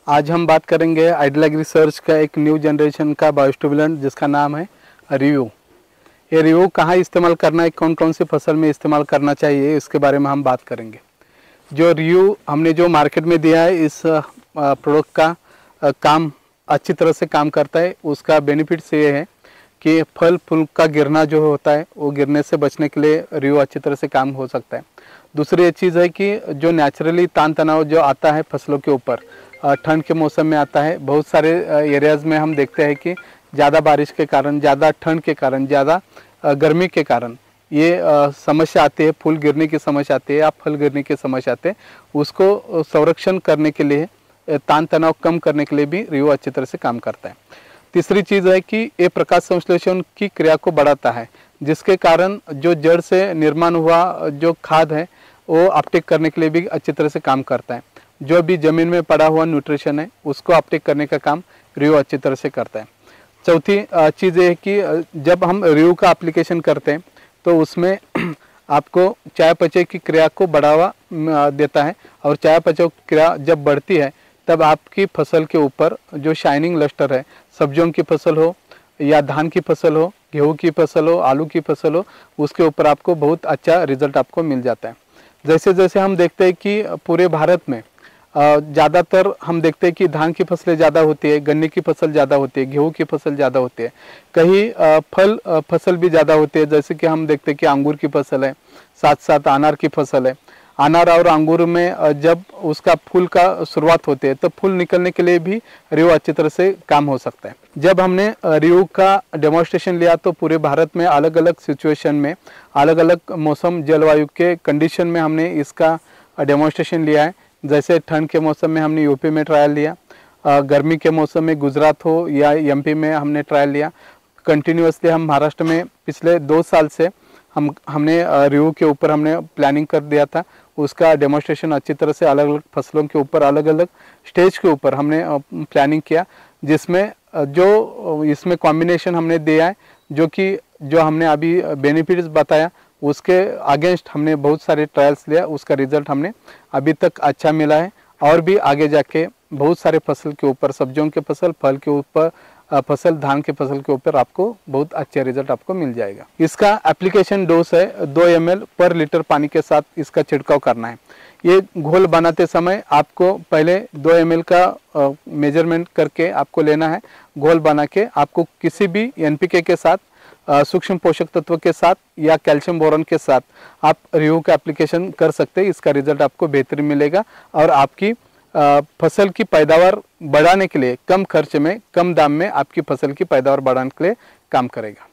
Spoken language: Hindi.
आज हम बात करेंगे आइडियल एग्री रिसर्च का एक न्यू जनरेशन का बायोस्टिमुलेंट जिसका नाम है रियो। ये रियो कहाँ इस्तेमाल करना है, कौन कौन सी फसल में इस्तेमाल करना चाहिए, इसके बारे में हम बात करेंगे। जो रियो हमने जो मार्केट में दिया है, इस प्रोडक्ट का काम अच्छी तरह से काम करता है। उसका बेनिफिट्स ये है कि फल फूल का गिरना जो होता है वो गिरने से बचने के लिए रियो अच्छी तरह से काम हो सकता है। दूसरी एक चीज़ है कि जो नेचुरली तान तनाव जो आता है फसलों के ऊपर ठंड के मौसम में आता है। बहुत सारे एरियाज़ में हम देखते हैं कि ज़्यादा बारिश के कारण, ज़्यादा ठंड के कारण, ज़्यादा गर्मी के कारण ये समस्या आती है, फूल गिरने की समस्या आती है या फल गिरने की समस्या आती है। उसको संरक्षण करने के लिए, तान तनाव कम करने के लिए भी रियो अच्छी तरह से काम करता है। तीसरी चीज़ है कि ये प्रकाश संश्लेषण की क्रिया को बढ़ाता है, जिसके कारण जो जड़ से निर्माण हुआ जो खाद है वो अपटेक करने के लिए भी अच्छी तरह से काम करता है। जो भी ज़मीन में पड़ा हुआ न्यूट्रिशन है उसको अपटेक करने का काम रियो अच्छी तरह से करता है। चौथी चीज़ ये है कि जब हम रियो का एप्लीकेशन करते हैं तो उसमें आपको चयापचय की क्रिया को बढ़ावा देता है, और चयापचय क्रिया जब बढ़ती है तब आपकी फसल के ऊपर जो शाइनिंग लस्टर है, सब्जियों की फसल हो या धान की फसल हो, गेहूँ की फसल हो, आलू की फसल हो, उसके ऊपर आपको बहुत अच्छा रिजल्ट आपको मिल जाता है। जैसे जैसे हम देखते हैं कि पूरे भारत में ज़्यादातर हम देखते हैं कि धान की फसलें ज़्यादा होती है, गन्ने की फसल ज़्यादा होती है, गेहूँ की फसल ज़्यादा होती है, कहीं फल फसल भी ज़्यादा होती है। जैसे कि हम देखते हैं कि अंगूर की फसल है, साथ साथ अनार की फसल है। अनार और अंगूर में जब उसका फूल का शुरुआत होती है तो फूल निकलने के लिए भी रियो अच्छी तरह से काम हो सकता है। जब हमने रियो का डेमोन्स्ट्रेशन लिया तो पूरे भारत में अलग अलग सिचुएशन में, अलग अलग मौसम जलवायु के कंडीशन में हमने इसका डेमोन्स्ट्रेशन लिया है। जैसे ठंड के मौसम में हमने यूपी में ट्रायल लिया, गर्मी के मौसम में गुजरात हो या एमपी में हमने ट्रायल लिया। कंटिन्यूसली हम महाराष्ट्र में पिछले 2 साल से हमने रियो के ऊपर हमने प्लानिंग कर दिया था। उसका डेमोन्स्ट्रेशन अच्छी तरह से अलग अलग फसलों के ऊपर, अलग अलग स्टेज के ऊपर हमने प्लानिंग किया, जिसमें जो इसमें कॉम्बिनेशन हमने दिया है, जो हमने अभी बेनिफिट्स बताया उसके अगेंस्ट हमने बहुत सारे ट्रायल्स लिया। उसका रिजल्ट हमने अभी तक अच्छा मिला है, और भी आगे जाके बहुत सारे फसल के ऊपर, सब्जियों के फसल, फल के ऊपर फसल, धान के फसल के ऊपर आपको बहुत अच्छे रिजल्ट आपको मिल जाएगा। इसका एप्लीकेशन डोज है 2 ml पर लीटर पानी के साथ इसका छिड़काव करना है। ये घोल बनाते समय आपको पहले 2 ml का मेजरमेंट करके आपको लेना है। घोल बना के आपको किसी भी NPK के साथ, सूक्ष्म पोषक तत्व के साथ या कैल्शियम बोरॉन के साथ आप रियो का एप्लीकेशन कर सकते हैं। इसका रिजल्ट आपको बेहतर मिलेगा और आपकी फसल की पैदावार बढ़ाने के लिए कम खर्च में, कम दाम में आपकी फसल की पैदावार बढ़ाने के लिए काम करेगा।